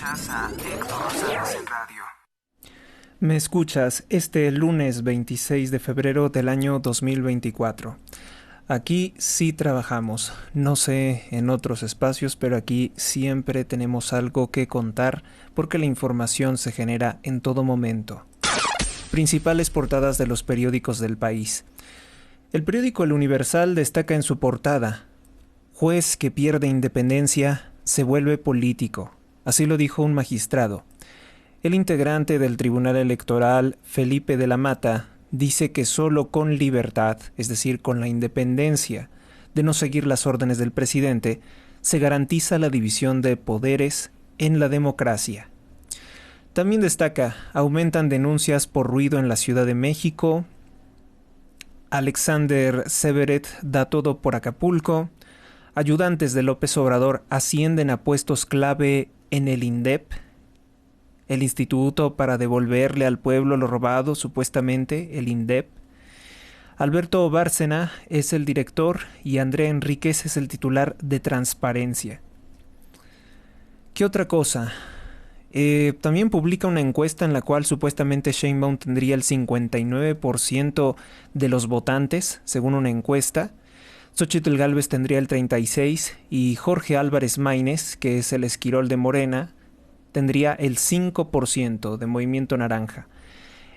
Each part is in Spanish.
Escuchas a Héctor Rosales en radio. Me escuchas este lunes 26 de febrero del año 2024. Aquí sí trabajamos, no sé en otros espacios, pero aquí siempre tenemos algo que contar porque la información se genera en todo momento. Principales portadas de los periódicos del país. El periódico El Universal destaca en su portada: juez que pierde independencia se vuelve político. Así lo dijo un magistrado. El integrante del Tribunal Electoral, Felipe de la Mata, dice que solo con libertad, es decir, con la independencia de no seguir las órdenes del presidente, se garantiza la división de poderes en la democracia. También destaca: aumentan denuncias por ruido en la Ciudad de México. Alexander Severet da todo por Acapulco. Ayudantes de López Obrador ascienden a puestos clave en el INDEP, el Instituto para devolverle al pueblo lo robado, supuestamente, el INDEP. Alberto Bárcena es el director y Andrea Enríquez es el titular de Transparencia. ¿Qué otra cosa? También publica una encuesta en la cual supuestamente Sheinbaum tendría el 59% de los votantes, según una encuesta. Xóchitl Gálvez tendría el 36% y Jorge Álvarez Maínez, que es el Esquirol de Morena, tendría el 5% de Movimiento Naranja.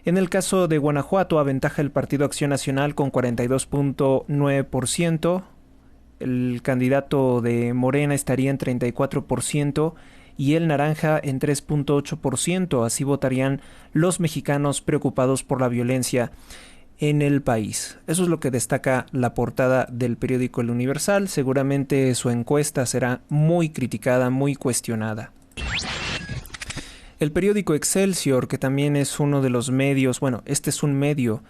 En el caso de Guanajuato, aventaja el Partido Acción Nacional con 42.9%, el candidato de Morena estaría en 34% y el Naranja en 3.8%. Así votarían los mexicanos preocupados por la violencia en el país. Eso es lo que destaca la portada del periódico El Universal. Seguramente su encuesta será muy criticada, muy cuestionada. El periódico Excelsior, que también es uno de los medios, este es un medio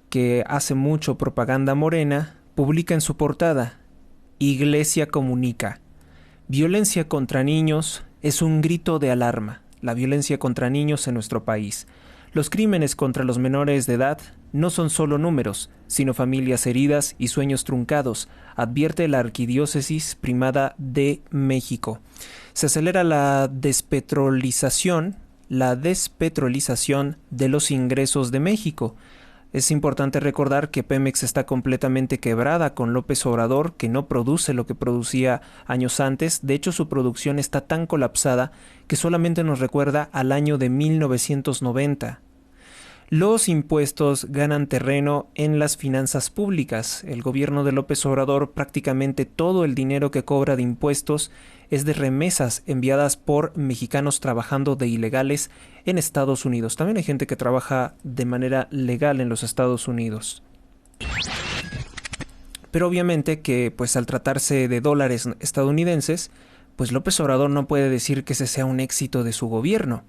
que hace mucho propaganda morena, publica en su portada: Iglesia comunica. Violencia contra niños es un grito de alarma. La violencia contra niños en nuestro país. Los crímenes contra los menores de edad no son solo números, sino familias heridas y sueños truncados, advierte la Arquidiócesis Primada de México. Se acelera la despetrolización de los ingresos de México. Es importante recordar que Pemex está completamente quebrada con López Obrador, que no produce lo que producía años antes. De hecho, su producción está tan colapsada que solamente nos recuerda al año de 1990. Los impuestos ganan terreno en las finanzas públicas. El gobierno de López Obrador, prácticamente todo el dinero que cobra de impuestos es de remesas enviadas por mexicanos trabajando de ilegales en Estados Unidos. También hay gente que trabaja de manera legal en los Estados Unidos. Pero obviamente que al tratarse de dólares estadounidenses, López Obrador no puede decir que ese sea un éxito de su gobierno.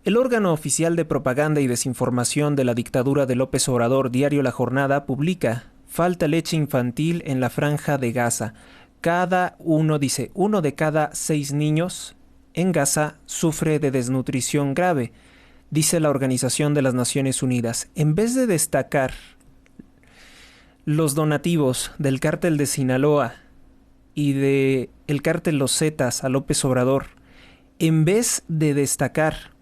El órgano oficial de propaganda y desinformación de la dictadura de López Obrador, Diario La Jornada, publica: falta leche infantil en la franja de Gaza. Uno de cada 6 niños en Gaza sufre de desnutrición grave, dice la Organización de las Naciones Unidas. En vez de destacar los donativos del cártel de Sinaloa y del cártel Los Zetas a López Obrador, en vez de destacar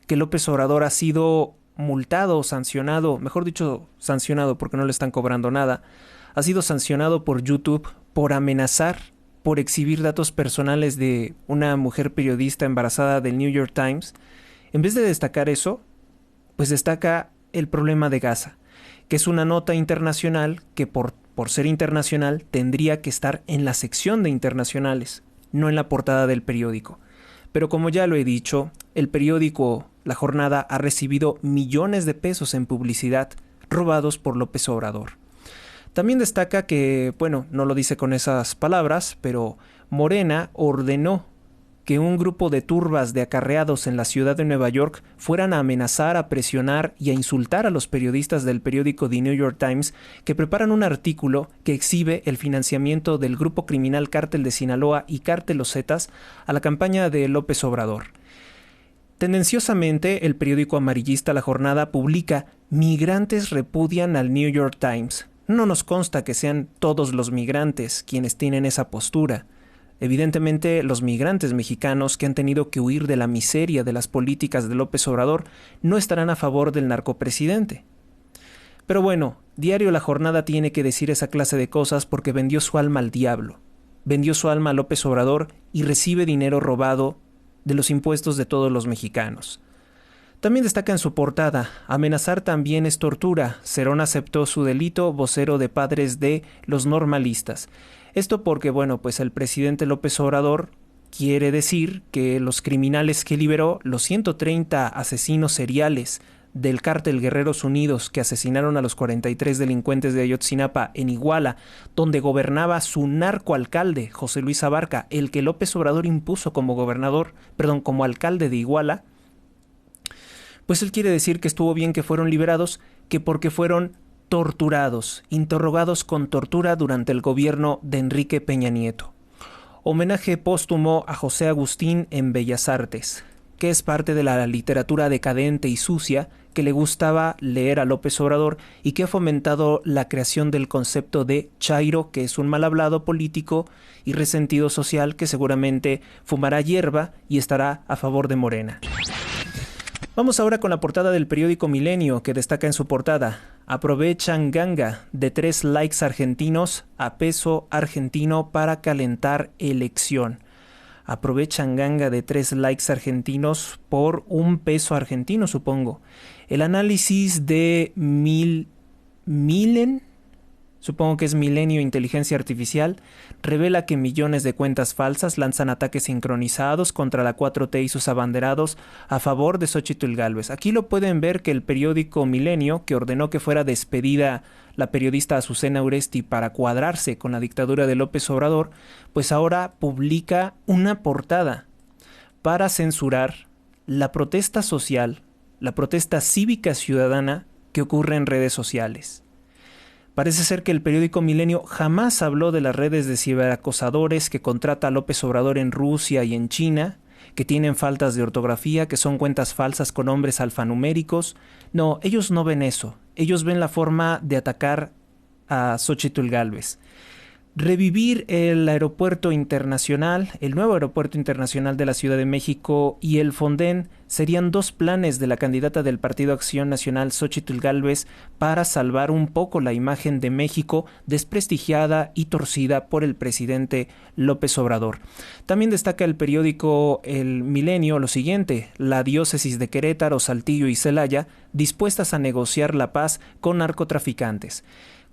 que López Obrador ha sido multado o sancionado, mejor dicho, sancionado porque no le están cobrando nada, ha sido sancionado por YouTube por amenazar, por exhibir datos personales de una mujer periodista embarazada del New York Times. En vez de destacar eso, destaca el problema de Gaza, que es una nota internacional que por ser internacional tendría que estar en la sección de internacionales, no en la portada del periódico. Pero como ya lo he dicho, el periódico La Jornada ha recibido millones de pesos en publicidad robados por López Obrador. También destaca que, no lo dice con esas palabras, pero Morena ordenó que un grupo de turbas de acarreados en la ciudad de Nueva York fueran a amenazar, a presionar y a insultar a los periodistas del periódico The New York Times, que preparan un artículo que exhibe el financiamiento del grupo criminal Cártel de Sinaloa y Cártel Los Zetas a la campaña de López Obrador. Tendenciosamente, el periódico amarillista La Jornada publica: migrantes repudian al New York Times. No nos consta que sean todos los migrantes quienes tienen esa postura. Evidentemente, los migrantes mexicanos que han tenido que huir de la miseria de las políticas de López Obrador no estarán a favor del narcopresidente. Pero bueno, diario La Jornada tiene que decir esa clase de cosas porque vendió su alma al diablo. Vendió su alma a López Obrador y recibe dinero robado de los impuestos de todos los mexicanos. También destaca en su portada: amenazar también es tortura. Cerón aceptó su delito, vocero de padres de los normalistas. Esto porque, bueno, pues el presidente López Obrador quiere decir que los criminales que liberó, los 130 asesinos seriales del cártel Guerreros Unidos que asesinaron a los 43 delincuentes de Ayotzinapa en Iguala, donde gobernaba su narcoalcalde, José Luis Abarca, el que López Obrador impuso como como alcalde de Iguala, pues él quiere decir que estuvo bien que fueron liberados, que porque fueron torturados, interrogados con tortura durante el gobierno de Enrique Peña Nieto. Homenaje póstumo a José Agustín en Bellas Artes, que es parte de la literatura decadente y sucia que le gustaba leer a López Obrador y que ha fomentado la creación del concepto de chairo, que es un mal hablado político y resentido social que seguramente fumará hierba y estará a favor de Morena. Vamos ahora con la portada del periódico Milenio, que destaca en su portada: aprovechan ganga de 3 likes argentinos a peso argentino para calentar elección. Aprovechan ganga de 3 likes argentinos por 1 peso argentino, supongo. El análisis de Milen, supongo que es Milenio Inteligencia Artificial, revela que millones de cuentas falsas lanzan ataques sincronizados contra la 4T y sus abanderados a favor de Xóchitl Gálvez. Aquí lo pueden ver que el periódico Milenio, que ordenó que fuera despedida la periodista Azucena Uresti para cuadrarse con la dictadura de López Obrador, pues ahora publica una portada para censurar la protesta social, la protesta cívica ciudadana que ocurre en redes sociales. Parece ser que el periódico Milenio jamás habló de las redes de ciberacosadores que contrata López Obrador en Rusia y en China, que tienen faltas de ortografía, que son cuentas falsas con nombres alfanuméricos. No, ellos no ven eso. Ellos ven la forma de atacar a Xóchitl Gálvez. Revivir el aeropuerto internacional, el nuevo aeropuerto internacional de la Ciudad de México y el Fonden serían 2 planes de la candidata del Partido Acción Nacional, Xóchitl Gálvez, para salvar un poco la imagen de México desprestigiada y torcida por el presidente López Obrador. También destaca el periódico El Milenio lo siguiente: la diócesis de Querétaro, Saltillo y Celaya dispuestas a negociar la paz con narcotraficantes.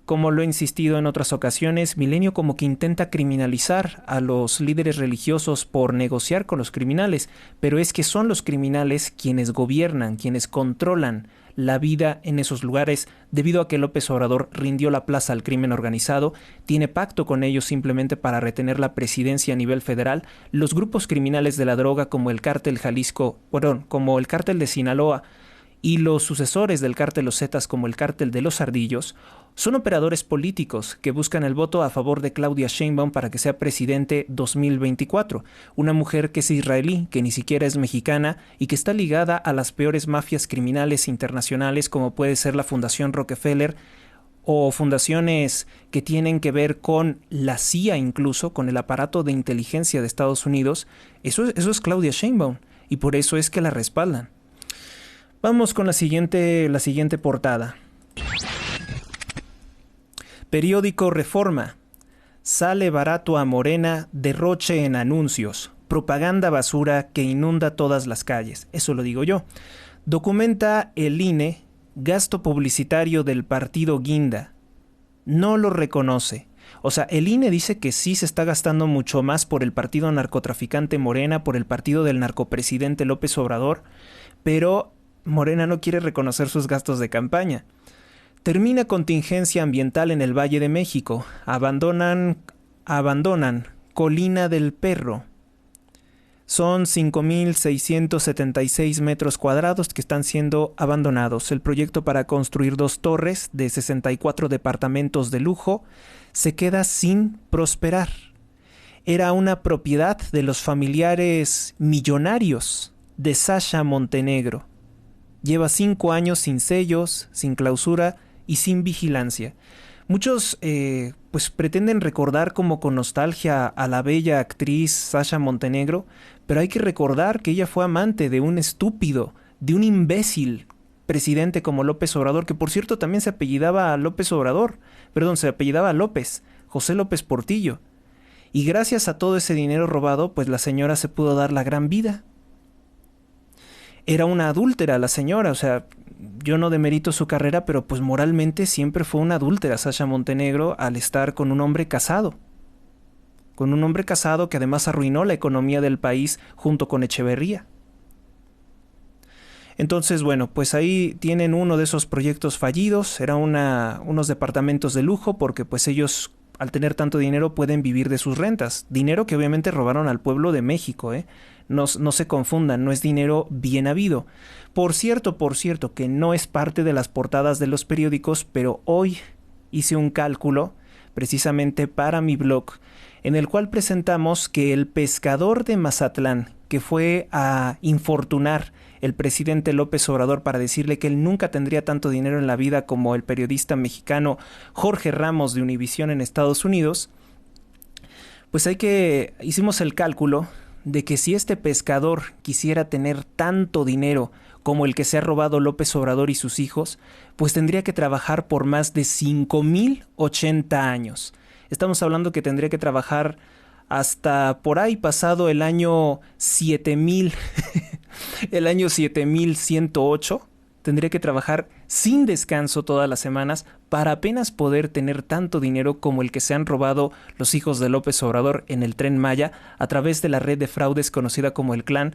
Como lo he insistido en otras ocasiones, Milenio como que intenta criminalizar a los líderes religiosos por negociar con los criminales, pero es que son los criminales quienes gobiernan, quienes controlan la vida en esos lugares, debido a que López Obrador rindió la plaza al crimen organizado, tiene pacto con ellos simplemente para retener la presidencia a nivel federal. Los grupos criminales de la droga como el cártel como el cártel de Sinaloa y los sucesores del cártel Los Zetas como el cártel de los Ardillos son operadores políticos que buscan el voto a favor de Claudia Sheinbaum para que sea presidente 2024, una mujer que es israelí, que ni siquiera es mexicana y que está ligada a las peores mafias criminales internacionales como puede ser la Fundación Rockefeller o fundaciones que tienen que ver con la CIA, incluso con el aparato de inteligencia de Estados Unidos. Eso es Claudia Sheinbaum y por eso es que la respaldan. Vamos con la siguiente portada. Periódico Reforma. Sale barato a Morena, derroche en anuncios, propaganda basura que inunda todas las calles. Eso lo digo yo. Documenta el INE gasto publicitario del partido Guinda. No lo reconoce. O sea, el INE dice que sí se está gastando mucho más por el partido narcotraficante Morena, por el partido del narcopresidente López Obrador, pero Morena no quiere reconocer sus gastos de campaña. Termina contingencia ambiental en el Valle de México. Abandonan Colina del Perro. Son 5.676 metros cuadrados que están siendo abandonados. El proyecto para construir 2 torres de 64 departamentos de lujo se queda sin prosperar. Era una propiedad de los familiares millonarios de Sasha Montenegro. Lleva 5 años sin sellos, sin clausura y sin vigilancia. Muchos pues pretenden recordar como con nostalgia a la bella actriz Sasha Montenegro, pero hay que recordar que ella fue amante de un estúpido, de un imbécil presidente como López Obrador, que por cierto también se apellidaba López Obrador, perdón, se apellidaba López, José López Portillo. Y gracias a todo ese dinero robado, pues la señora se pudo dar la gran vida. Era una adúltera la señora, o sea, yo no demerito su carrera, pero pues moralmente siempre fue una adúltera Sasha Montenegro al estar con un hombre casado. Con un hombre casado que además arruinó la economía del país junto con Echeverría. Entonces, bueno, pues ahí tienen uno de esos proyectos fallidos. Era unos departamentos de lujo porque pues ellos, al tener tanto dinero, pueden vivir de sus rentas. Dinero que obviamente robaron al pueblo de México, ¿eh? No se confundan, no es dinero bien habido. Por cierto, que no es parte de las portadas de los periódicos, pero hoy hice un cálculo precisamente para mi blog, en el cual presentamos que el pescador de Mazatlán, que fue a infortunar el presidente López Obrador para decirle que él nunca tendría tanto dinero en la vida como el periodista mexicano Jorge Ramos de Univisión en Estados Unidos, pues hicimos el cálculo de que si este pescador quisiera tener tanto dinero como el que se ha robado López Obrador y sus hijos, pues tendría que trabajar por más de 5,080 años. Estamos hablando que tendría que trabajar hasta por ahí pasado el año 7000, el año 7108, tendría que trabajar sin descanso todas las semanas para apenas poder tener tanto dinero como el que se han robado los hijos de López Obrador en el Tren Maya a través de la red de fraudes conocida como el Clan,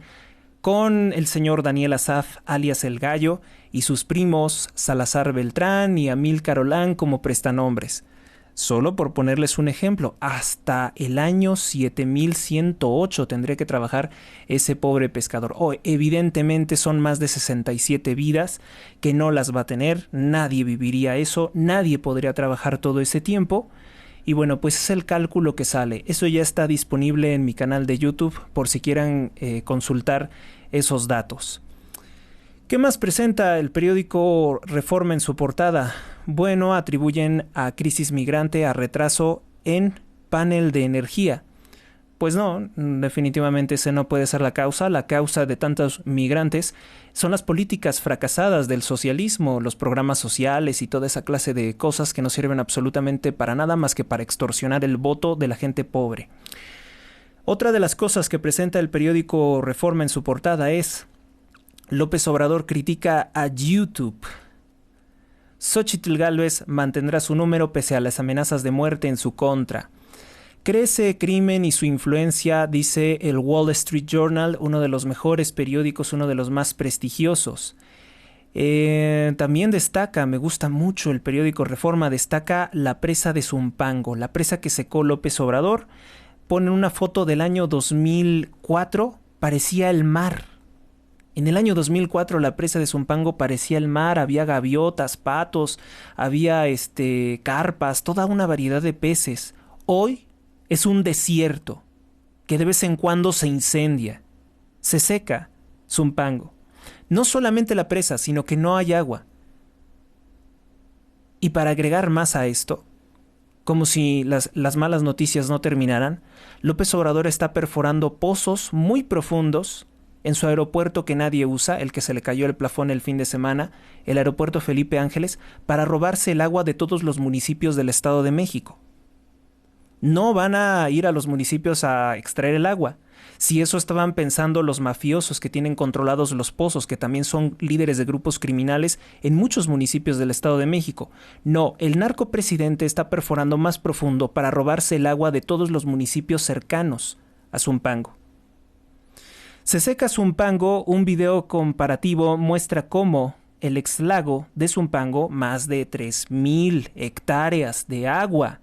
con el señor Daniel Azaf, alias El Gallo, y sus primos Salazar Beltrán y Amílcar Olán como prestanombres. Solo por ponerles un ejemplo, hasta el año 7108 tendría que trabajar ese pobre pescador. Evidentemente son más de 67 vidas que no las va a tener, nadie viviría eso, nadie podría trabajar todo ese tiempo. Y bueno, pues es el cálculo que sale. Eso ya está disponible en mi canal de YouTube por si quieran consultar esos datos. ¿Qué más presenta el periódico Reforma en su portada? Bueno, atribuyen a crisis migrante a retraso en panel de energía. Pues no, definitivamente ese no puede ser la causa. La causa de tantos migrantes son las políticas fracasadas del socialismo, los programas sociales y toda esa clase de cosas que no sirven absolutamente para nada más que para extorsionar el voto de la gente pobre. Otra de las cosas que presenta el periódico Reforma en su portada es: López Obrador critica a YouTube. Xóchitl Gálvez mantendrá su número pese a las amenazas de muerte en su contra. Crece crimen y su influencia, dice el Wall Street Journal, uno de los mejores periódicos, uno de los más prestigiosos. También destaca, me gusta mucho el periódico Reforma, destaca la presa de Zumpango, la presa que secó López Obrador. Ponen una foto del año 2004, parecía el mar. En el año 2004 la presa de Zumpango parecía el mar, había gaviotas, patos, había carpas, toda una variedad de peces. Hoy es un desierto que de vez en cuando se incendia, se seca Zumpango. No solamente la presa, sino que no hay agua. Y para agregar más a esto, como si las malas noticias no terminaran, López Obrador está perforando pozos muy profundos en su aeropuerto que nadie usa, el que se le cayó el plafón el fin de semana, el aeropuerto Felipe Ángeles, para robarse el agua de todos los municipios del Estado de México. No van a ir a los municipios a extraer el agua. Si eso estaban pensando los mafiosos que tienen controlados los pozos, que también son líderes de grupos criminales en muchos municipios del Estado de México. No, el narcopresidente está perforando más profundo para robarse el agua de todos los municipios cercanos a Zumpango. Se seca Zumpango, un video comparativo muestra cómo el exlago de Zumpango, más de 3,000 hectáreas de agua,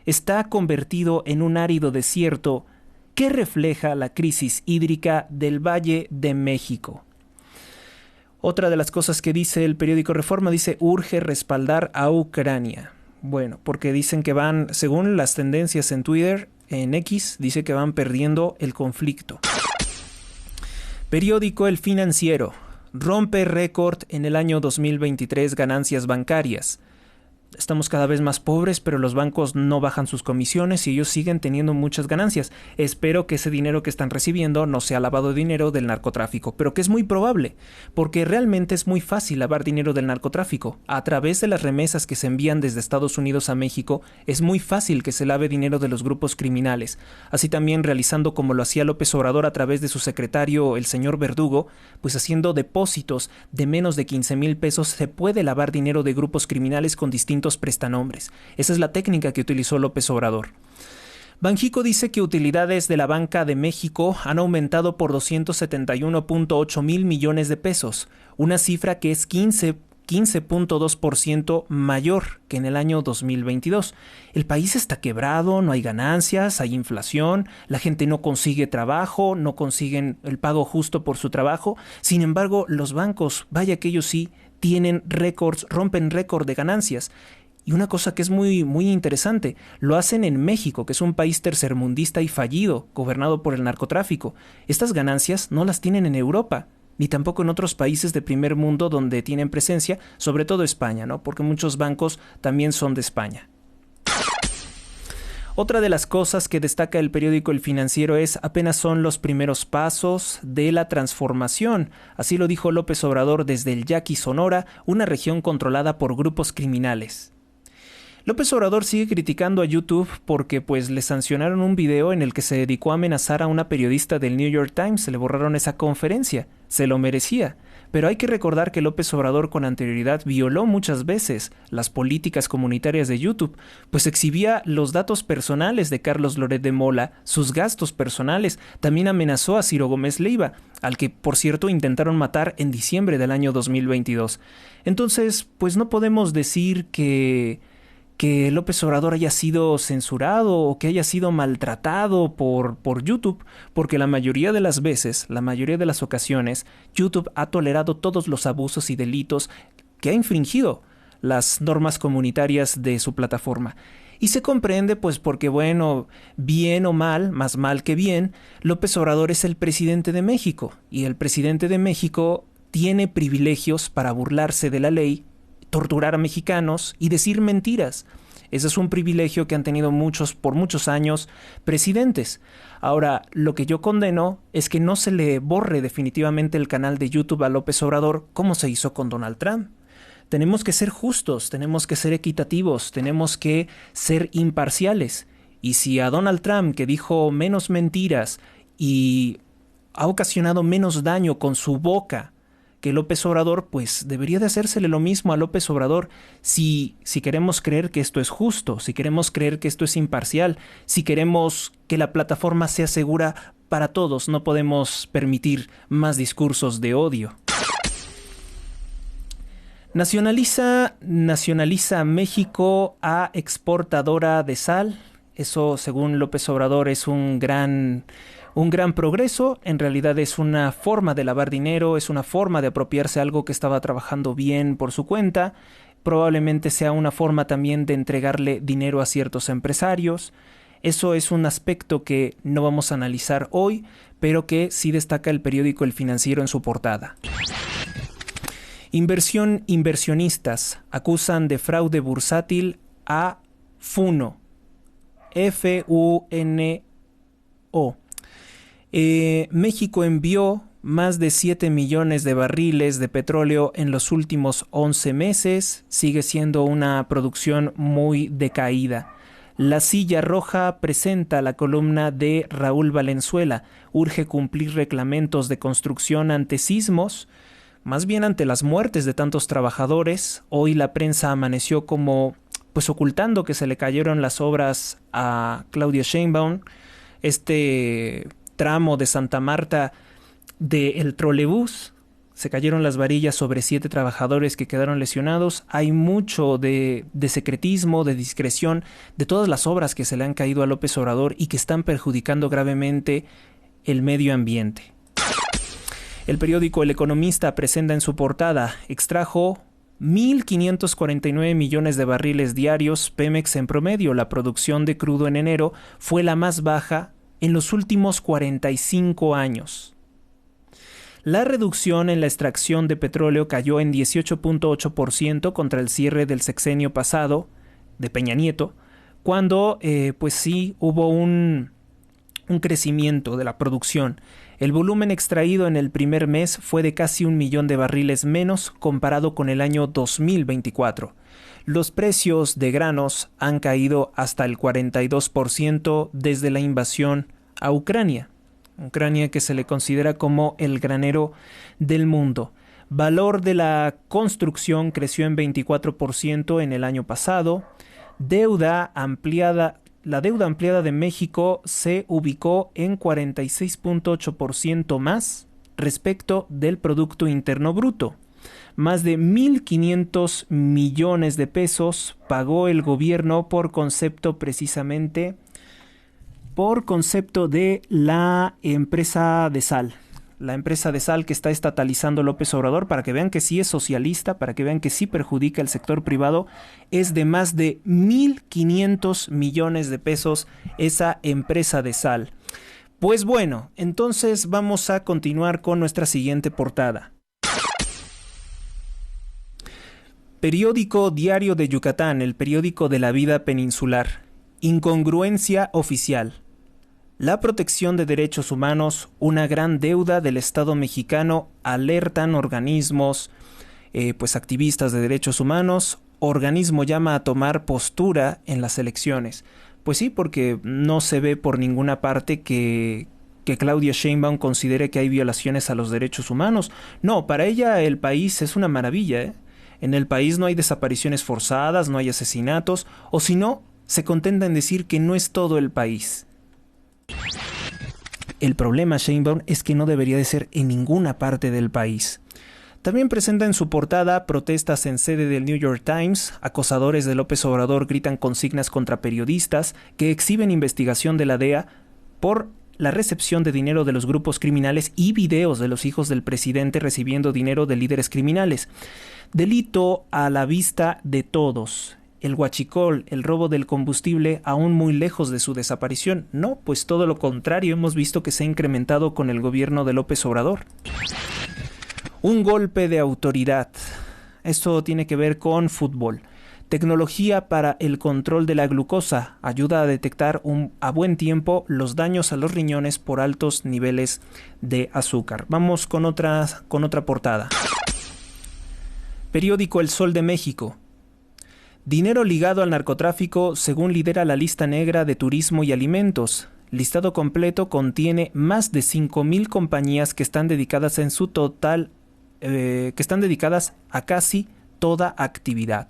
está convertido en un árido desierto que refleja la crisis hídrica del Valle de México. Otra de las cosas que dice el periódico Reforma, dice: urge respaldar a Ucrania. Bueno, porque dicen que van, según las tendencias en Twitter, en X, dice que van perdiendo el conflicto. Periódico El Financiero. Rompe récord en el año 2023 ganancias bancarias. estamos cada vez más pobres, pero los bancos no bajan sus comisiones y ellos siguen teniendo muchas ganancias. Espero que ese dinero que están recibiendo no sea lavado de dinero del narcotráfico, pero que es muy probable, porque realmente es muy fácil lavar dinero del narcotráfico. A través de las remesas que se envían desde Estados Unidos a México, es muy fácil que se lave dinero de los grupos criminales. Así también realizando como lo hacía López Obrador a través de su secretario, el señor Verdugo, pues haciendo depósitos de menos de 15,000 pesos, se puede lavar dinero de grupos criminales con distintos prestanombres. Esa es la técnica que utilizó López Obrador. Banjico dice que utilidades de la Banca de México han aumentado por 271.8 mil millones de pesos, una cifra que es 15.2% mayor que en el año 2022. El país está quebrado, no hay ganancias, hay inflación, la gente no consigue trabajo, no consiguen el pago justo por su trabajo. Sin embargo, los bancos, vaya que ellos sí, tienen récords, rompen récord de ganancias. Y una cosa que es muy, muy interesante, lo hacen en México, que es un país tercermundista y fallido, gobernado por el narcotráfico. Estas ganancias no las tienen en Europa, ni tampoco en otros países de primer mundo donde tienen presencia, sobre todo España, ¿no? Porque muchos bancos también son de España. Otra de las cosas que destaca el periódico El Financiero es apenas son los primeros pasos de la transformación. Así lo dijo López Obrador desde el Yaqui, Sonora, una región controlada por grupos criminales. López Obrador sigue criticando a YouTube porque pues le sancionaron un video en el que se dedicó a amenazar a una periodista del New York Times. Se le borraron esa conferencia. Se lo merecía. Pero hay que recordar que López Obrador con anterioridad violó muchas veces las políticas comunitarias de YouTube, pues exhibía los datos personales de Carlos Loret de Mola, sus gastos personales. También amenazó a Ciro Gómez Leiva, al que por cierto intentaron matar en diciembre del año 2022. Entonces, pues no podemos decir que López Obrador haya sido censurado o que haya sido maltratado por YouTube, porque la mayoría de las veces, la mayoría de las ocasiones, YouTube ha tolerado todos los abusos y delitos que ha infringido las normas comunitarias de su plataforma. Y se comprende pues porque, bueno, bien o mal, más mal que bien, López Obrador es el presidente de México y el presidente de México tiene privilegios para burlarse de la ley, torturar a mexicanos y decir mentiras. Ese es un privilegio que han tenido por muchos años presidentes. Ahora, lo que yo condeno es que no se le borre definitivamente el canal de YouTube a López Obrador como se hizo con Donald Trump. Tenemos que ser justos, tenemos que ser equitativos, tenemos que ser imparciales. Y si a Donald Trump, que dijo menos mentiras y ha ocasionado menos daño con su boca que López Obrador, pues debería de hacérsele lo mismo a López Obrador si queremos creer que esto es justo, si queremos creer que esto es imparcial, si queremos que la plataforma sea segura para todos. No podemos permitir más discursos de odio. Nacionaliza México a exportadora de sal. Eso, según López Obrador, es un gran progreso. En realidad es una forma de lavar dinero, es una forma de apropiarse algo que estaba trabajando bien por su cuenta. Probablemente sea una forma también de entregarle dinero a ciertos empresarios. Eso es un aspecto que no vamos a analizar hoy, pero que sí destaca el periódico El Financiero en su portada. Inversionistas acusan de fraude bursátil a Funo. F-U-N-O. México envió más de 7 millones de barriles de petróleo en los últimos 11 meses. Sigue siendo una producción muy decaída. La Silla Roja presenta la columna de Raúl Valenzuela. Urge cumplir reglamentos de construcción ante sismos, más bien ante las muertes de tantos trabajadores. Hoy la prensa amaneció como pues ocultando que se le cayeron las obras a Claudia Sheinbaum. Tramo de Santa Marta del trolebús, se cayeron las varillas sobre 7 trabajadores que quedaron lesionados. Hay mucho de secretismo, de discreción, de todas las obras que se le han caído a López Obrador y que están perjudicando gravemente el medio ambiente. El periódico El Economista presenta en su portada: extrajo 1.549 millones de barriles diarios Pemex en promedio. La producción de crudo en enero fue la más baja en los últimos 45 años. La reducción en la extracción de petróleo cayó en 18.8% contra el cierre del sexenio pasado de Peña Nieto, cuando pues sí hubo un crecimiento de la producción. El volumen extraído en el primer mes fue de casi 1 millón de barriles menos comparado con el año 2024. Los precios de granos han caído hasta el 42% desde la invasión a Ucrania. Ucrania, que se le considera como el granero del mundo. Valor de la construcción creció en 24% en el año pasado. La deuda ampliada de México se ubicó en 46.8% más respecto del Producto Interno Bruto. Más de 1.500 millones de pesos pagó el gobierno por concepto de la empresa de sal. La empresa de sal que está estatalizando López Obrador, para que vean que sí es socialista, para que vean que sí perjudica al sector privado, es de más de 1.500 millones de pesos esa empresa de sal. Pues bueno, entonces vamos a continuar con nuestra siguiente portada. Periódico Diario de Yucatán, el periódico de la vida peninsular. Incongruencia oficial. La protección de derechos humanos, una gran deuda del Estado mexicano, alertan organismos, activistas de derechos humanos. Organismo llama a tomar postura en las elecciones. Pues sí, porque no se ve por ninguna parte que Claudia Sheinbaum considere que hay violaciones a los derechos humanos. No, para ella el país es una maravilla, ¿eh? En el país no hay desapariciones forzadas, no hay asesinatos, o si no, se contenta en decir que no es todo el país. El problema, Sheinbaum, es que no debería de ser en ninguna parte del país. También presenta en su portada protestas en sede del New York Times. Acosadores de López Obrador gritan consignas contra periodistas que exhiben investigación de la DEA por la recepción de dinero de los grupos criminales y videos de los hijos del presidente recibiendo dinero de líderes criminales. Delito a la vista de todos. El huachicol, el robo del combustible, aún muy lejos de su desaparición. No, pues todo lo contrario, hemos visto que se ha incrementado con el gobierno de López Obrador. Un golpe de autoridad. Esto tiene que ver con fútbol. Tecnología para el control de la glucosa ayuda a detectar a buen tiempo los daños a los riñones por altos niveles de azúcar. Vamos con otra portada. Periódico El Sol de México. Dinero ligado al narcotráfico según lidera la lista negra de turismo y alimentos. Listado completo contiene más de 5,000 compañías que están dedicadas a casi toda actividad.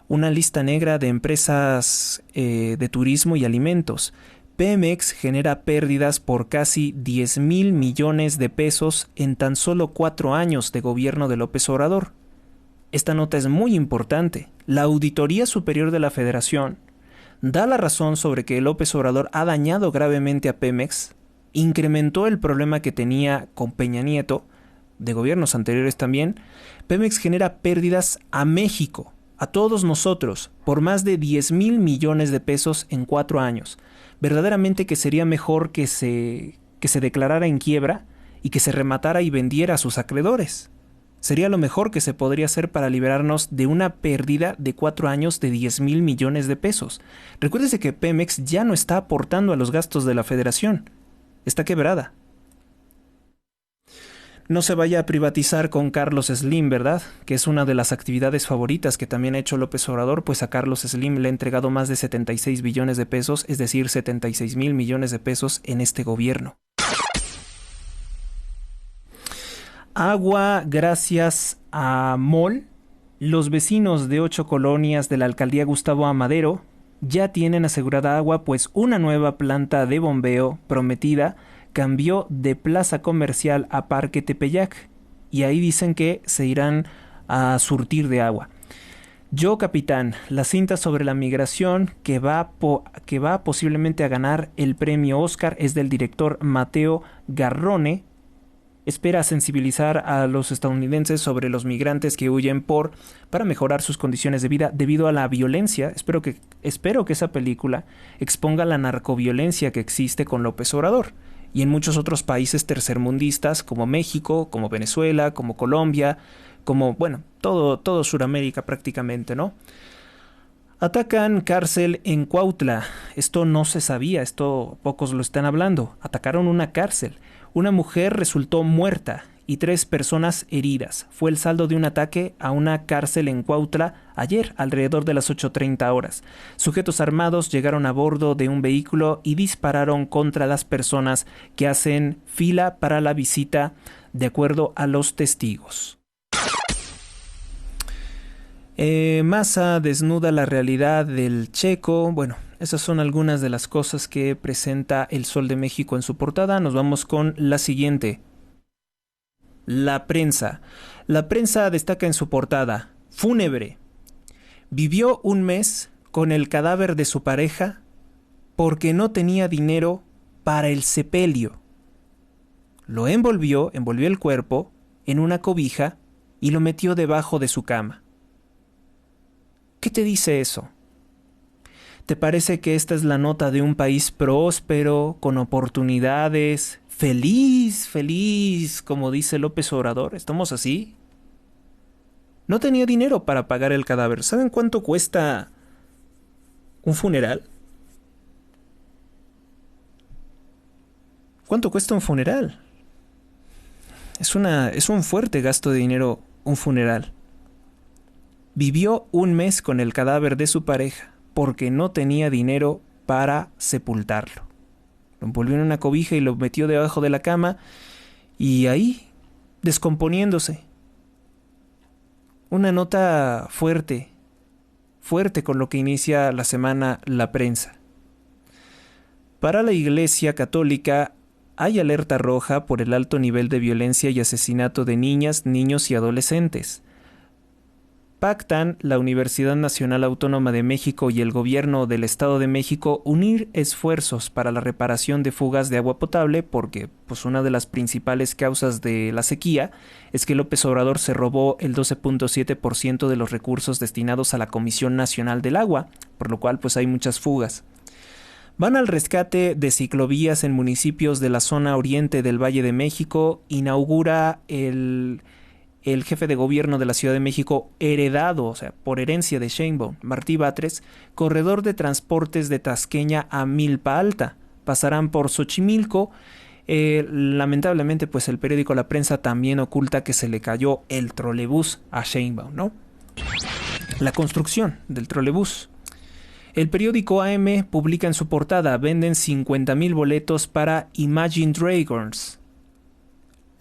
Una lista negra de empresas de turismo y alimentos. Pemex genera pérdidas por casi 10,000 millones de pesos en tan solo 4 años de gobierno de López Obrador. Esta nota es muy importante. La Auditoría Superior de la Federación da la razón sobre que López Obrador ha dañado gravemente a Pemex, incrementó el problema que tenía con Peña Nieto, de gobiernos anteriores también. Pemex genera pérdidas a México, a todos nosotros, por más de 10,000 millones de pesos en 4 años. Verdaderamente que sería mejor que se declarara en quiebra y que se rematara y vendiera a sus acreedores. Sería lo mejor que se podría hacer para liberarnos de una pérdida de 4 años de 10,000 millones de pesos. Recuérdese que Pemex ya no está aportando a los gastos de la Federación. Está quebrada. No se vaya a privatizar con Carlos Slim, ¿verdad? Que es una de las actividades favoritas que también ha hecho López Obrador, pues a Carlos Slim le ha entregado más de 76 billones de pesos, es decir, 76,000 millones de pesos en este gobierno. Agua gracias a MOL. Los vecinos de 8 colonias de la alcaldía Gustavo Amadero ya tienen asegurada agua, pues una nueva planta de bombeo prometida cambió de plaza comercial a Parque Tepeyac y ahí dicen que se irán a surtir de agua. Yo Capitán, la cinta sobre la migración que va posiblemente a ganar el premio Oscar es del director Mateo Garrone. Espera sensibilizar a los estadounidenses sobre los migrantes que huyen para mejorar sus condiciones de vida debido a la violencia. Espero que esa película exponga la narcoviolencia que existe con López Obrador. y en muchos otros países tercermundistas como México, como Venezuela, como Colombia, como, bueno, todo Sudamérica prácticamente, ¿no? Atacan cárcel en Cuautla. Esto no se sabía, esto pocos lo están hablando. Atacaron una cárcel. Una mujer resultó muerta y 3 personas heridas. Fue el saldo de un ataque a una cárcel en Cuautla ayer, alrededor de las 8:30 horas. Sujetos armados llegaron a bordo de un vehículo y dispararon contra las personas que hacen fila para la visita, de acuerdo a los testigos. Massa desnuda la realidad del checo. Bueno, esas son algunas de las cosas que presenta El Sol de México en su portada. Nos vamos con la siguiente. La prensa. La prensa destaca en su portada: fúnebre. Vivió un mes con el cadáver de su pareja porque no tenía dinero para el sepelio. Lo envolvió el cuerpo en una cobija y lo metió debajo de su cama. ¿Qué te dice eso? ¿Te parece que esta es la nota de un país próspero, con oportunidades, feliz, como dice López Obrador? ¿Estamos así? No tenía dinero para pagar el cadáver. ¿Saben cuánto cuesta un funeral? ¿Cuánto cuesta un funeral? Es un fuerte gasto de dinero un funeral. Vivió un mes con el cadáver de su pareja porque no tenía dinero para sepultarlo. Lo envolvió en una cobija y lo metió debajo de la cama y ahí, descomponiéndose. Una nota fuerte con lo que inicia la semana la prensa. Para la Iglesia Católica hay alerta roja por el alto nivel de violencia y asesinato de niñas, niños y adolescentes. Pactan la Universidad Nacional Autónoma de México y el Gobierno del Estado de México unir esfuerzos para la reparación de fugas de agua potable porque pues una de las principales causas de la sequía es que López Obrador se robó el 12.7% de los recursos destinados a la Comisión Nacional del Agua, por lo cual pues hay muchas fugas. Van al rescate de ciclovías en municipios de la zona oriente del Valle de México. Inaugura el jefe de gobierno de la Ciudad de México, heredado, o sea, por herencia de Sheinbaum, Martí Batres, corredor de transportes de Tasqueña a Milpa Alta. Pasarán por Xochimilco. Lamentablemente, pues el periódico La Prensa también oculta que se le cayó el trolebús a Sheinbaum, ¿no? La construcción del trolebús. El periódico AM publica en su portada: venden 50,000 boletos para Imagine Dragons.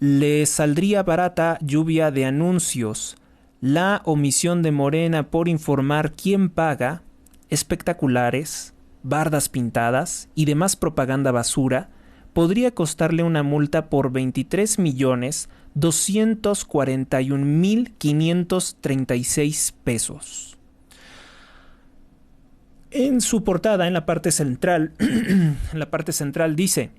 Le saldría barata lluvia de anuncios. La omisión de Morena por informar quién paga, espectaculares, bardas pintadas y demás propaganda basura podría costarle una multa por 23,241,536 pesos. En su portada, en la parte central, dice: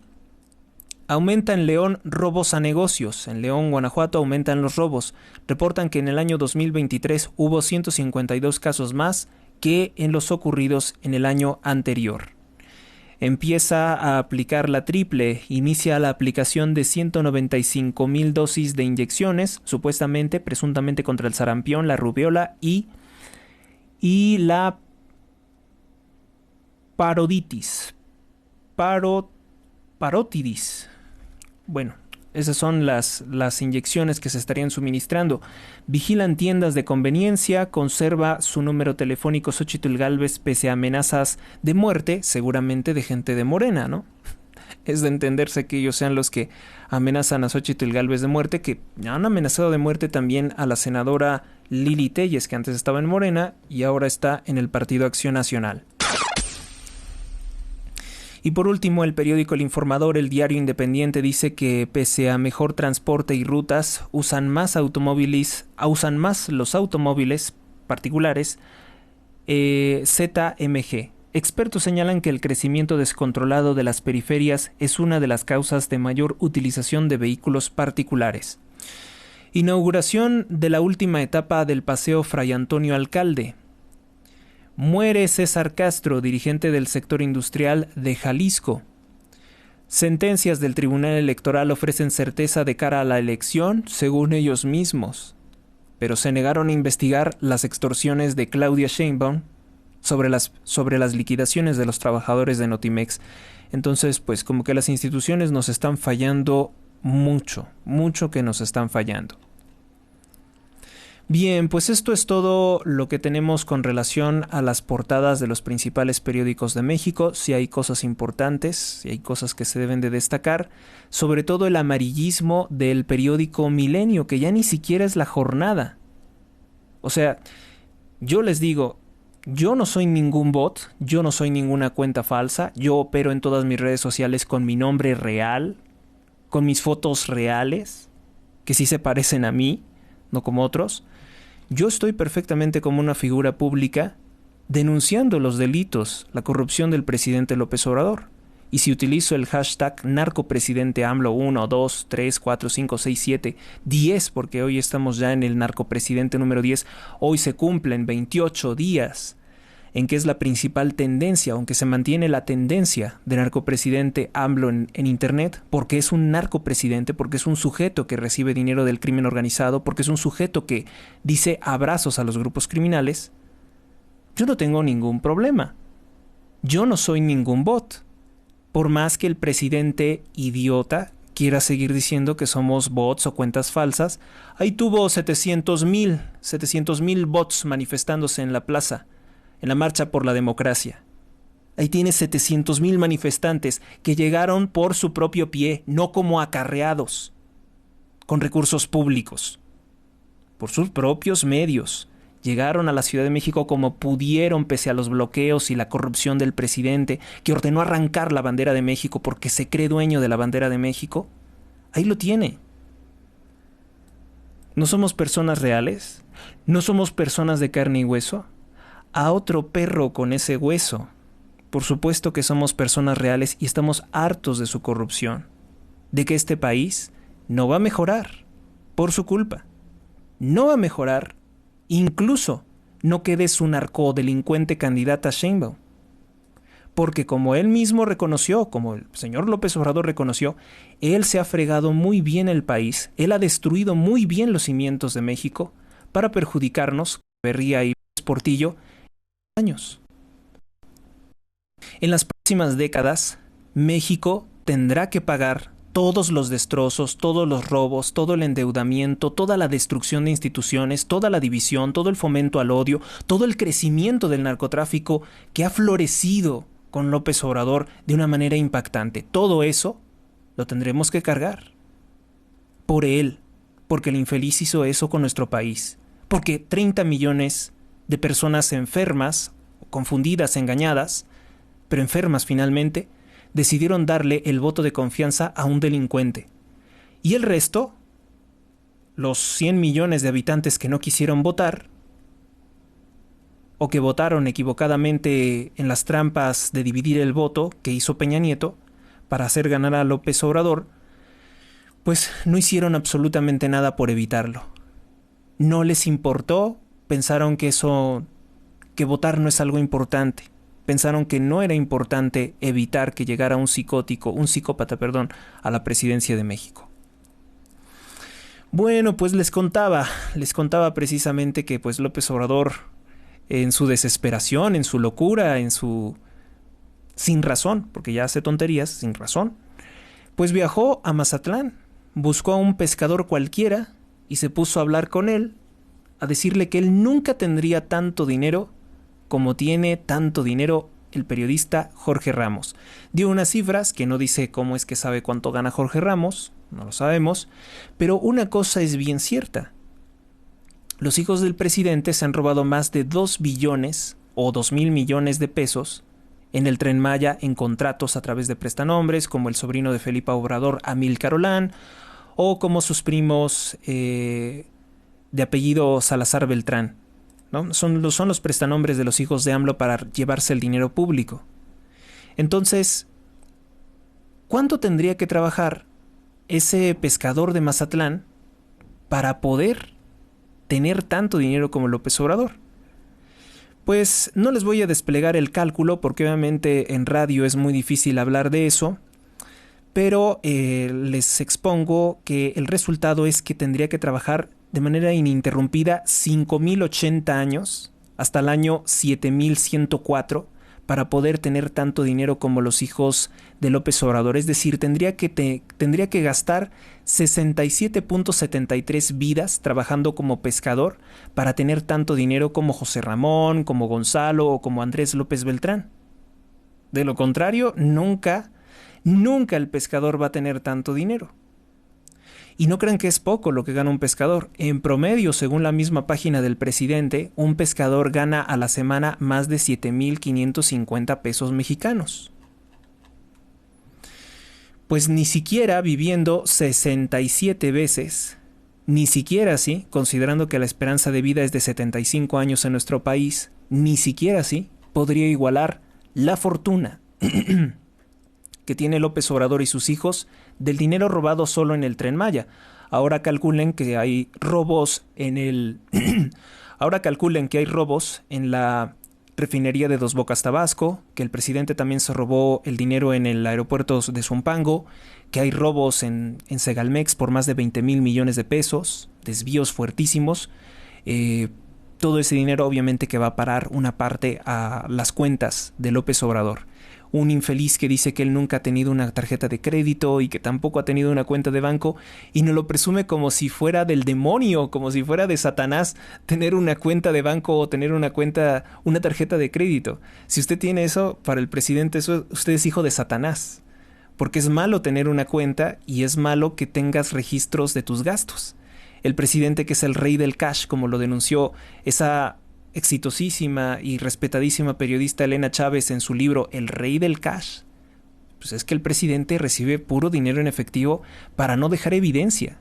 aumenta en León robos a negocios. En León, Guanajuato, aumentan los robos. Reportan que en el año 2023 hubo 152 casos más que en los ocurridos en el año anterior. Empieza a aplicar la triple. Inicia la aplicación de 195,000 dosis de inyecciones, presuntamente contra el sarampión, la rubiola y la parotiditis. Bueno, esas son las inyecciones que se estarían suministrando. Vigilan tiendas de conveniencia, conserva su número telefónico Xóchitl Gálvez pese a amenazas de muerte, seguramente de gente de Morena, ¿no? Es de entenderse que ellos sean los que amenazan a Xóchitl Gálvez de muerte, que han amenazado de muerte también a la senadora Lili Téllez, que antes estaba en Morena y ahora está en el Partido Acción Nacional. Y por último, el periódico El Informador, el diario independiente, dice que pese a mejor transporte y rutas, usan más los automóviles particulares ZMG. Expertos señalan que el crecimiento descontrolado de las periferias es una de las causas de mayor utilización de vehículos particulares. Inauguración de la última etapa del Paseo Fray Antonio Alcalde. Muere César Castro, dirigente del sector industrial de Jalisco. Sentencias del Tribunal Electoral ofrecen certeza de cara a la elección, según ellos mismos, pero se negaron a investigar las extorsiones de Claudia Sheinbaum sobre las liquidaciones de los trabajadores de Notimex. Entonces, pues como que las instituciones nos están fallando mucho, mucho que nos están fallando. Bien, pues esto es todo lo que tenemos con relación a las portadas de los principales periódicos de México. Si hay cosas importantes, si hay cosas que se deben de destacar, sobre todo el amarillismo del periódico Milenio, que ya ni siquiera es La Jornada. O sea, yo les digo, yo no soy ningún bot, yo no soy ninguna cuenta falsa, yo opero en todas mis redes sociales con mi nombre real, con mis fotos reales, que sí se parecen a mí, no como otros. Yo estoy perfectamente como una figura pública denunciando los delitos, la corrupción del presidente López Obrador. Y si utilizo el hashtag narcopresidente AMLO 1, 2, 3, 4, 5, 6, 7, 10, porque hoy estamos ya en el narcopresidente número 10, hoy se cumplen 28 días en que es la principal tendencia, aunque se mantiene la tendencia de narcopresidente AMLO en Internet, porque es un narcopresidente, porque es un sujeto que recibe dinero del crimen organizado, porque es un sujeto que dice abrazos a los grupos criminales, yo no tengo ningún problema. Yo no soy ningún bot. Por más que el presidente idiota quiera seguir diciendo que somos bots o cuentas falsas, ahí tuvo 700,000 bots manifestándose en la plaza, en la marcha por la democracia. Ahí tiene 700,000 manifestantes que llegaron por su propio pie, no como acarreados, con recursos públicos, por sus propios medios. Llegaron a la Ciudad de México como pudieron pese a los bloqueos y la corrupción del presidente, que ordenó arrancar la bandera de México porque se cree dueño de la bandera de México. Ahí lo tiene. ¿No somos personas reales? ¿No somos personas de carne y hueso? A otro perro con ese hueso. Por supuesto que somos personas reales y estamos hartos de su corrupción, de que este país no va a mejorar por su culpa. No va a mejorar, incluso no quede su narcodelincuente candidata Sheinbaum. Porque como él mismo reconoció, como el señor López Obrador reconoció, él se ha fregado muy bien el país, él ha destruido muy bien los cimientos de México para perjudicarnos, Berría y Portillo, años. En las próximas décadas, México tendrá que pagar todos los destrozos, todos los robos, todo el endeudamiento, toda la destrucción de instituciones, toda la división, todo el fomento al odio, todo el crecimiento del narcotráfico que ha florecido con López Obrador de una manera impactante. Todo eso lo tendremos que cargar. Por él, porque el infeliz hizo eso con nuestro país. Porque 30 millones de personas enfermas, confundidas, engañadas, pero enfermas finalmente, decidieron darle el voto de confianza a un delincuente. Y el resto, los 100 millones de habitantes que no quisieron votar, o que votaron equivocadamente en las trampas de dividir el voto que hizo Peña Nieto para hacer ganar a López Obrador, pues no hicieron absolutamente nada por evitarlo. No les importó, pensaron que votar no es algo importante. Pensaron que no era importante evitar que llegara un psicópata, a la presidencia de México. Bueno, pues les contaba precisamente que pues López Obrador, en su desesperación, en su locura, sin razón, porque ya hace tonterías, sin razón, pues viajó a Mazatlán, buscó a un pescador cualquiera y se puso a hablar con él, a decirle que él nunca tendría tanto dinero como tiene tanto dinero el periodista Jorge Ramos. Dio unas cifras que no dice cómo es que sabe cuánto gana Jorge Ramos, no lo sabemos, pero una cosa es bien cierta. Los hijos del presidente se han robado más de 2 billones o 2,000 millones de pesos en el Tren Maya en contratos a través de prestanombres, como el sobrino de Felipe Obrador, Amílcar Olán, o como sus primos de apellido Salazar Beltrán, ¿no? Son los prestanombres de los hijos de AMLO para llevarse el dinero público. Entonces, ¿cuánto tendría que trabajar ese pescador de Mazatlán para poder tener tanto dinero como López Obrador? Pues no les voy a desplegar el cálculo porque obviamente en radio es muy difícil hablar de eso, pero les expongo que el resultado es que tendría que trabajar de manera ininterrumpida 5.080 años hasta el año 7.104 para poder tener tanto dinero como los hijos de López Obrador. Es decir, tendría que gastar 67.73 vidas trabajando como pescador para tener tanto dinero como José Ramón, como Gonzalo o como Andrés López Beltrán. De lo contrario, nunca el pescador va a tener tanto dinero. Y no crean que es poco lo que gana un pescador. En promedio, según la misma página del presidente, un pescador gana a la semana más de 7.550 pesos mexicanos. Pues ni siquiera viviendo 67 veces, ni siquiera así, considerando que la esperanza de vida es de 75 años en nuestro país, ni siquiera así podría igualar la fortuna que tiene López Obrador y sus hijos del dinero robado solo en el Tren Maya. Ahora calculen que hay robos en la refinería de Dos Bocas, Tabasco, que el presidente también se robó el dinero en el aeropuerto de Zumpango, que hay robos en Segalmex por más de 20,000 millones de pesos, desvíos fuertísimos. Todo ese dinero obviamente que va a parar una parte a las cuentas de López Obrador. Un infeliz que dice que él nunca ha tenido una tarjeta de crédito y que tampoco ha tenido una cuenta de banco y nos lo presume como si fuera del demonio, como si fuera de Satanás tener una cuenta de banco o tener una tarjeta de crédito. Si usted tiene eso, para el presidente usted es hijo de Satanás, porque es malo tener una cuenta y es malo que tengas registros de tus gastos. El presidente, que es el rey del cash, como lo denunció esa exitosísima y respetadísima periodista Elena Chávez en su libro El Rey del Cash, pues es que el presidente recibe puro dinero en efectivo para no dejar evidencia.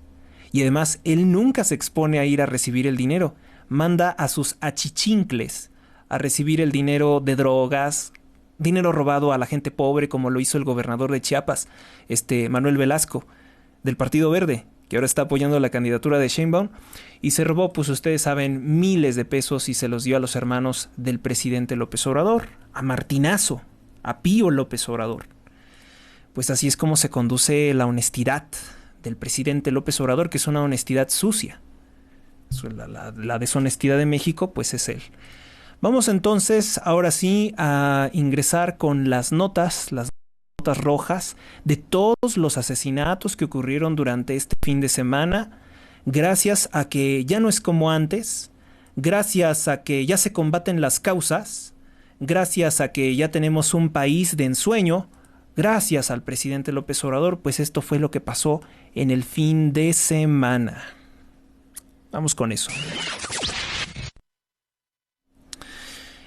Y además, él nunca se expone a ir a recibir el dinero. Manda a sus achichincles a recibir el dinero de drogas, dinero robado a la gente pobre, como lo hizo el gobernador de Chiapas, Manuel Velasco, del Partido Verde, que ahora está apoyando la candidatura de Sheinbaum, y se robó, pues ustedes saben, miles de pesos y se los dio a los hermanos del presidente López Obrador, a Martinazo, a Pío López Obrador. Pues así es como se conduce la honestidad del presidente López Obrador, que es una honestidad sucia. La deshonestidad de México, pues es él. Vamos entonces, ahora sí, a ingresar con las notas rojas de todos los asesinatos que ocurrieron durante este fin de semana, gracias a que ya no es como antes, gracias a que ya se combaten las causas, gracias a que ya tenemos un país de ensueño, gracias al presidente López Obrador. Pues esto fue lo que pasó en el fin de semana. Vamos con eso.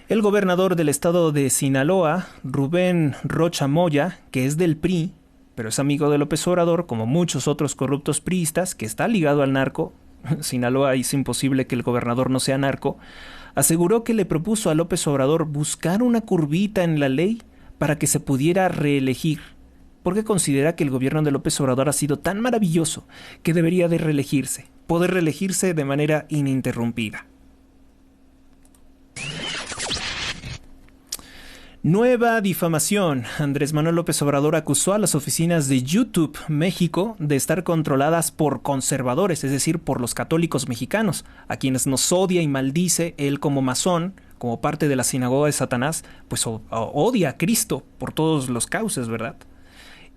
El gobernador del estado de Sinaloa, Rubén Rocha Moya, que es del PRI, pero es amigo de López Obrador, como muchos otros corruptos priistas, que está ligado al narco, Sinaloa es imposible que el gobernador no sea narco, aseguró que le propuso a López Obrador buscar una curvita en la ley para que se pudiera reelegir, porque considera que el gobierno de López Obrador ha sido tan maravilloso que debería de poder reelegirse de manera ininterrumpida. Nueva difamación. Andrés Manuel López Obrador acusó a las oficinas de YouTube México de estar controladas por conservadores, es decir, por los católicos mexicanos, a quienes nos odia y maldice él como masón, como parte de la sinagoga de Satanás, pues odia a Cristo por todos los cauces, ¿verdad?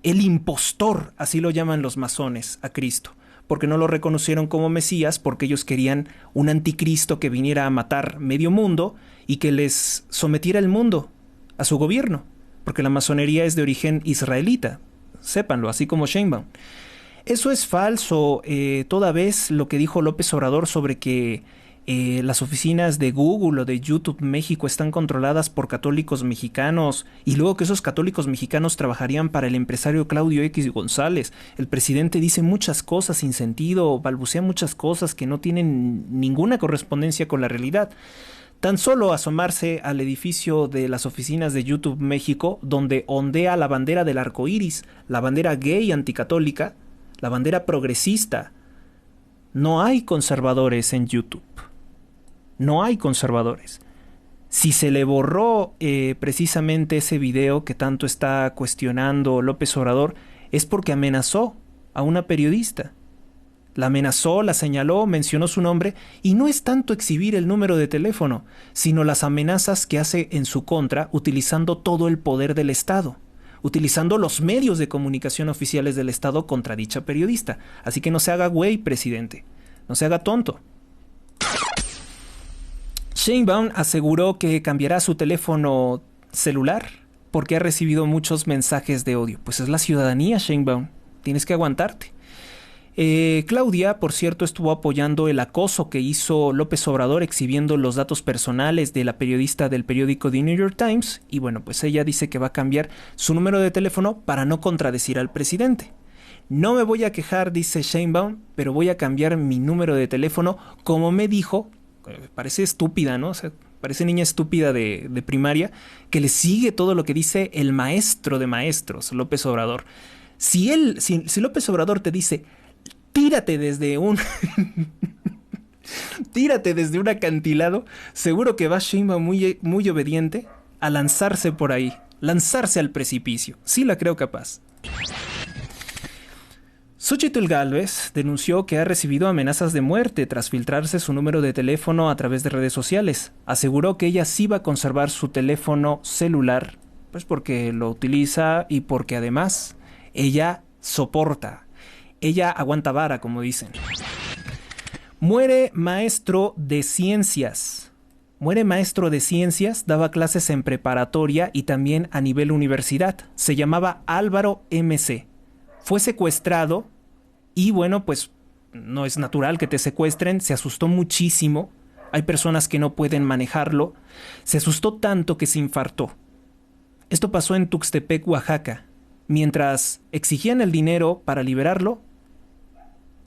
El impostor, así lo llaman los masones a Cristo, porque no lo reconocieron como Mesías, porque ellos querían un anticristo que viniera a matar medio mundo y que les sometiera el mundo a su gobierno, porque la masonería es de origen israelita, sépanlo, así como Sheinbaum. Eso es falso, toda vez lo que dijo López Obrador sobre que las oficinas de Google o de YouTube México están controladas por católicos mexicanos y luego que esos católicos mexicanos trabajarían para el empresario Claudio X González. El presidente dice muchas cosas sin sentido, balbucea muchas cosas que no tienen ninguna correspondencia con la realidad. Tan solo asomarse al edificio de las oficinas de YouTube México, donde ondea la bandera del arco iris, la bandera gay anticatólica, la bandera progresista. No hay conservadores en YouTube. No hay conservadores. Si se le borró precisamente ese video que tanto está cuestionando López Obrador, es porque amenazó a una periodista. La amenazó, la señaló, mencionó su nombre, y no es tanto exhibir el número de teléfono, sino las amenazas que hace en su contra utilizando todo el poder del Estado, utilizando los medios de comunicación oficiales del Estado contra dicha periodista. Así que no se haga güey, presidente, no se haga tonto. Sheinbaum aseguró que cambiará su teléfono celular porque ha recibido muchos mensajes de odio. Pues es la ciudadanía, Sheinbaum, tienes que aguantarte. Claudia, por cierto, estuvo apoyando el acoso que hizo López Obrador exhibiendo los datos personales de la periodista del periódico The New York Times, y bueno, pues ella dice que va a cambiar su número de teléfono para no contradecir al presidente. No me voy a quejar, dice Sheinbaum, pero voy a cambiar mi número de teléfono como me dijo. Parece estúpida, ¿no? O sea, parece niña estúpida de primaria que le sigue todo lo que dice el maestro de maestros, López Obrador. Si López Obrador te dice tírate desde un tírate desde un acantilado, seguro que va Sheinbaum muy obediente a lanzarse por ahí, lanzarse al precipicio. Sí la creo capaz. Xóchitl Gálvez denunció que ha recibido amenazas de muerte tras filtrarse su número de teléfono a través de redes sociales. Aseguró que ella sí va a conservar su teléfono celular, pues porque lo utiliza y porque además ella soporta. Ella aguanta vara, como dicen. Muere maestro de ciencias. Muere maestro de ciencias, daba clases en preparatoria y también a nivel universidad. Se llamaba Álvaro MC. Fue secuestrado y bueno, pues no es natural que te secuestren. Se asustó muchísimo. Hay personas que no pueden manejarlo. Se asustó tanto que se infartó. Esto pasó en Tuxtepec, Oaxaca. Mientras exigían el dinero para liberarlo,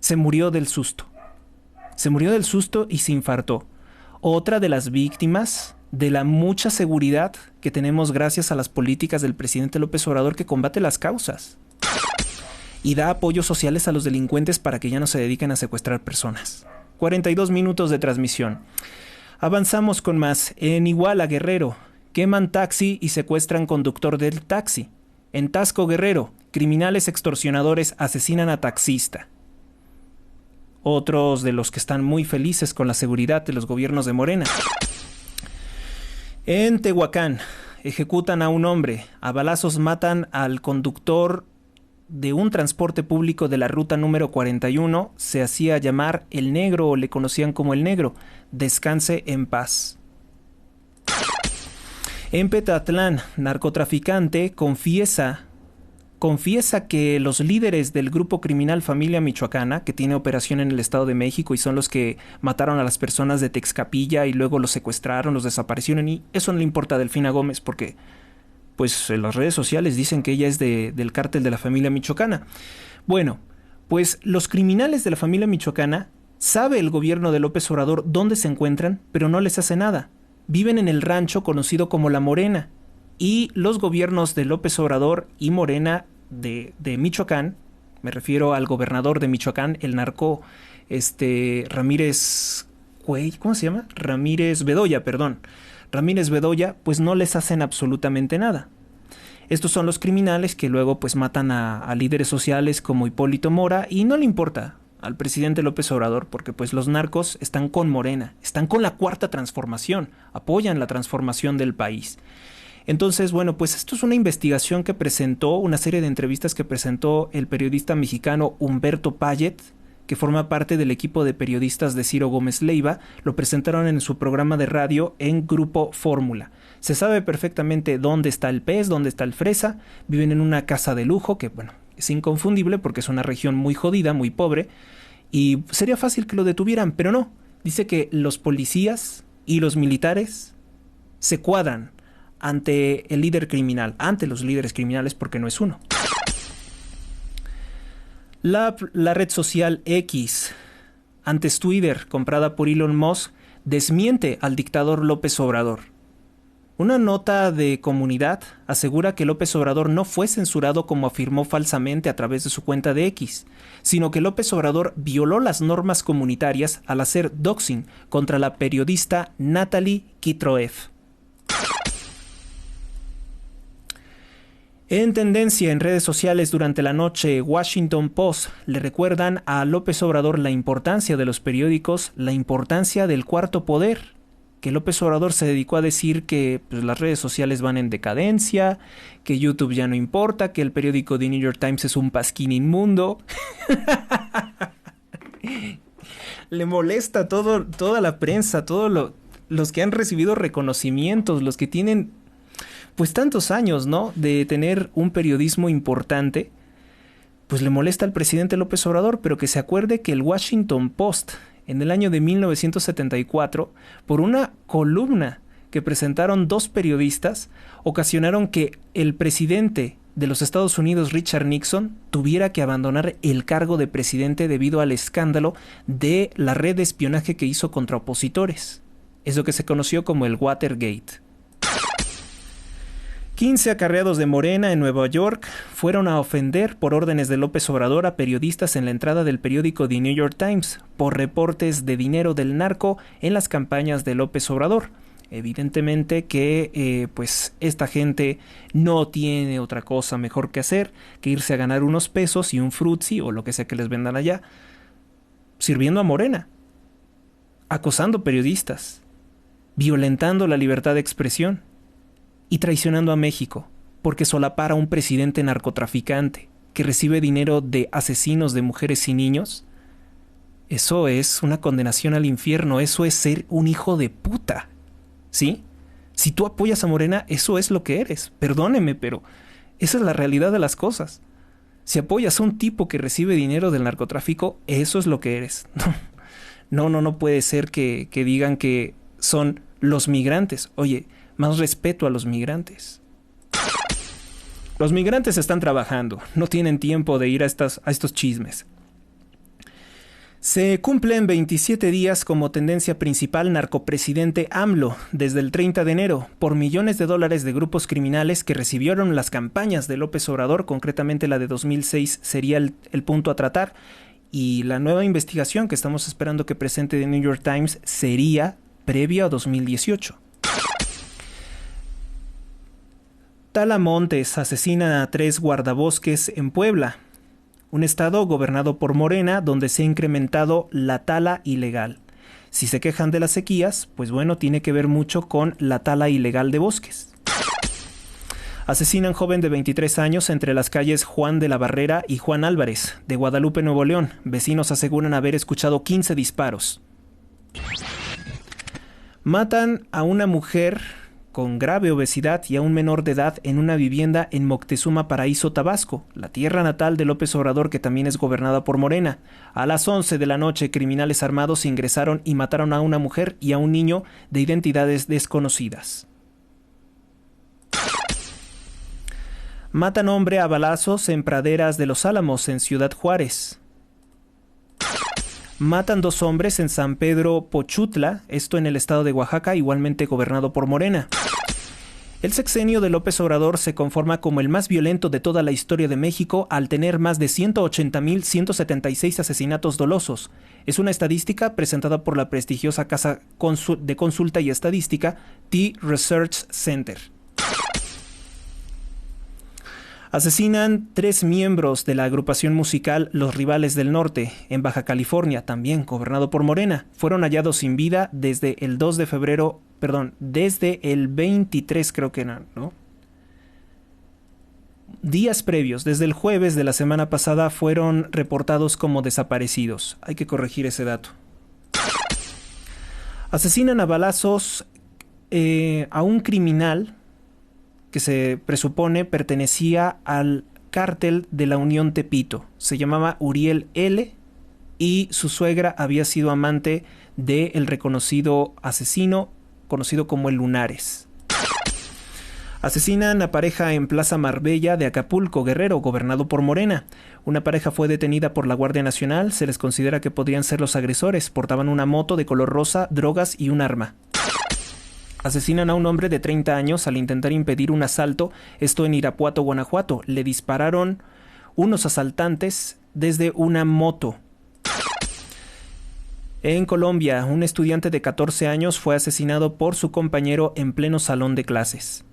se murió del susto. Se murió del susto y se infartó. Otra de las víctimas de la mucha seguridad que tenemos gracias a las políticas del presidente López Obrador, que combate las causas y da apoyos sociales a los delincuentes para que ya no se dediquen a secuestrar personas. 42 minutos de transmisión. Avanzamos con más. En Iguala, Guerrero, queman taxi y secuestran conductor del taxi. En Tasco, Guerrero, criminales extorsionadores asesinan a taxista. Otros de los que están muy felices con la seguridad de los gobiernos de Morena. En Tehuacán, ejecutan a un hombre. A balazos matan al conductor de un transporte público de la ruta número 41. Se hacía llamar El Negro o le conocían como El Negro. Descanse en paz. En Petatlán, narcotraficante confiesa que los líderes del grupo criminal Familia Michoacana, que tiene operación en el Estado de México y son los que mataron a las personas de Texcapilla y luego los secuestraron, los desaparecieron, y eso no le importa a Delfina Gómez porque pues en las redes sociales dicen que ella es del cártel de la Familia Michoacana. Bueno, pues los criminales de la Familia Michoacana, sabe el gobierno de López Obrador dónde se encuentran, pero no les hace nada. Viven en el rancho conocido como La Morena. Y los gobiernos de López Obrador y Morena de Michoacán, me refiero al gobernador de Michoacán, el narco Ramírez Bedoya, pues no les hacen absolutamente nada. Estos son los criminales que luego pues matan a líderes sociales como Hipólito Mora, y no le importa al presidente López Obrador porque pues los narcos están con Morena, están con la Cuarta Transformación, apoyan la transformación del país. Entonces, bueno, pues esto es una investigación que presentó, una serie de entrevistas que presentó el periodista mexicano Humberto Payet, que forma parte del equipo de periodistas de Ciro Gómez Leiva. Lo presentaron en su programa de radio en Grupo Fórmula. Se sabe perfectamente dónde está el pez, dónde está el fresa. Viven en una casa de lujo que, bueno, es inconfundible porque es una región muy jodida, muy pobre, y sería fácil que lo detuvieran, pero no. Dice que los policías y los militares se cuadran ante el líder criminal, ante los líderes criminales, porque no es uno. La red social X, antes Twitter, comprada por Elon Musk, desmiente al dictador López Obrador. Una nota de Comunidad asegura que López Obrador no fue censurado como afirmó falsamente a través de su cuenta de X, sino que López Obrador violó las normas comunitarias al hacer doxing contra la periodista Natalie Kitroev. En tendencia en redes sociales durante la noche, Washington Post le recuerdan a López Obrador la importancia de los periódicos, la importancia del cuarto poder, que López Obrador se dedicó a decir que pues, las redes sociales van en decadencia, que YouTube ya no importa, que el periódico The New York Times es un pasquín inmundo. Le molesta toda la prensa, los que han recibido reconocimientos, los que tienen pues tantos años, ¿no?, de tener un periodismo importante, pues le molesta al presidente López Obrador, pero que se acuerde que el Washington Post, en el año de 1974, por una columna que presentaron dos periodistas, ocasionaron que el presidente de los Estados Unidos, Richard Nixon, tuviera que abandonar el cargo de presidente debido al escándalo de la red de espionaje que hizo contra opositores. Es lo que se conoció como el Watergate. 15 acarreados de Morena en Nueva York fueron a ofender por órdenes de López Obrador a periodistas en la entrada del periódico The New York Times por reportes de dinero del narco en las campañas de López Obrador. Evidentemente que pues esta gente no tiene otra cosa mejor que hacer que irse a ganar unos pesos y un frutzi o lo que sea que les vendan allá, sirviendo a Morena, acosando periodistas, violentando la libertad de expresión y traicionando a México, porque solapara a un presidente narcotraficante que recibe dinero de asesinos de mujeres y niños. Eso es una condenación al infierno, eso es ser un hijo de puta, ¿sí? Si tú apoyas a Morena, eso es lo que eres, perdóneme, pero esa es la realidad de las cosas. Si apoyas a un tipo que recibe dinero del narcotráfico, eso es lo que eres. No puede ser que digan que son los migrantes. Oye, más respeto a los migrantes. Los migrantes están trabajando, no tienen tiempo de ir a estos chismes. Se cumplen 27 días como tendencia principal narcopresidente AMLO desde el 30 de enero por millones de dólares de grupos criminales que recibieron las campañas de López Obrador, concretamente la de 2006 sería el punto a tratar, y la nueva investigación que estamos esperando que presente The New York Times sería previa a 2018. Talamontes asesina a 3 guardabosques en Puebla, un estado gobernado por Morena donde se ha incrementado la tala ilegal. Si se quejan de las sequías, pues bueno, tiene que ver mucho con la tala ilegal de bosques. Asesinan joven de 23 años entre las calles Juan de la Barrera y Juan Álvarez, de Guadalupe, Nuevo León. Vecinos aseguran haber escuchado 15 disparos. Matan a una mujer con grave obesidad y a un menor de edad en una vivienda en Moctezuma, Paraíso, Tabasco, la tierra natal de López Obrador, que también es gobernada por Morena. A las 11 de la noche, criminales armados ingresaron y mataron a una mujer y a un niño de identidades desconocidas. Matan hombre a balazos en praderas de Los Álamos, en Ciudad Juárez. Matan 2 hombres en San Pedro Pochutla, esto en el estado de Oaxaca, igualmente gobernado por Morena. El sexenio de López Obrador se conforma como el más violento de toda la historia de México al tener más de 180,176 asesinatos dolosos. Es una estadística presentada por la prestigiosa casa de consulta y estadística The Research Center. Asesinan 3 miembros de la agrupación musical Los Rivales del Norte, en Baja California, también gobernado por Morena. Fueron hallados sin vida desde el 2 de febrero, desde el 23 creo que no, ¿no? Días previos, desde el jueves de la semana pasada, fueron reportados como desaparecidos. Hay que corregir ese dato. Asesinan a balazos a un criminal que se presupone pertenecía al cártel de la Unión Tepito. Se llamaba Uriel L. y su suegra había sido amante del reconocido asesino conocido como el Lunares. Asesinan a pareja en Plaza Marbella de Acapulco, Guerrero, gobernado por Morena. Una pareja fue detenida por la Guardia Nacional. Se les considera que podrían ser los agresores. Portaban una moto de color rosa, drogas y un arma. Asesinan a un hombre de 30 años al intentar impedir un asalto, esto en Irapuato, Guanajuato. Le dispararon unos asaltantes desde una moto. En Colombia, un estudiante de 14 años fue asesinado por su compañero en pleno salón de clases.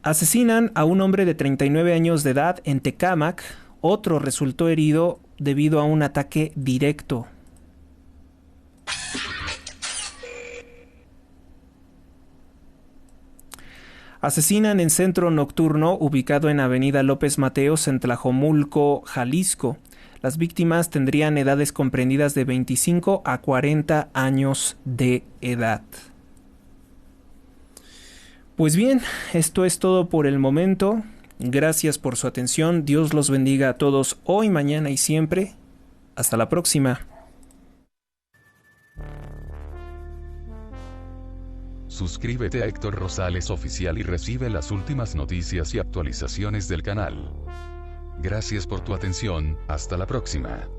Asesinan a un hombre de 39 años de edad en Tecámac. Otro resultó herido debido a un ataque directo. Asesinan en centro nocturno ubicado en Avenida López Mateos en Tlajomulco, Jalisco. Las víctimas tendrían edades comprendidas de 25 a 40 años de edad. Pues bien, esto es todo por el momento. Gracias por su atención. Dios los bendiga a todos hoy, mañana y siempre. Hasta la próxima. Suscríbete a Héctor Rosales Oficial y recibe las últimas noticias y actualizaciones del canal. Gracias por tu atención, hasta la próxima.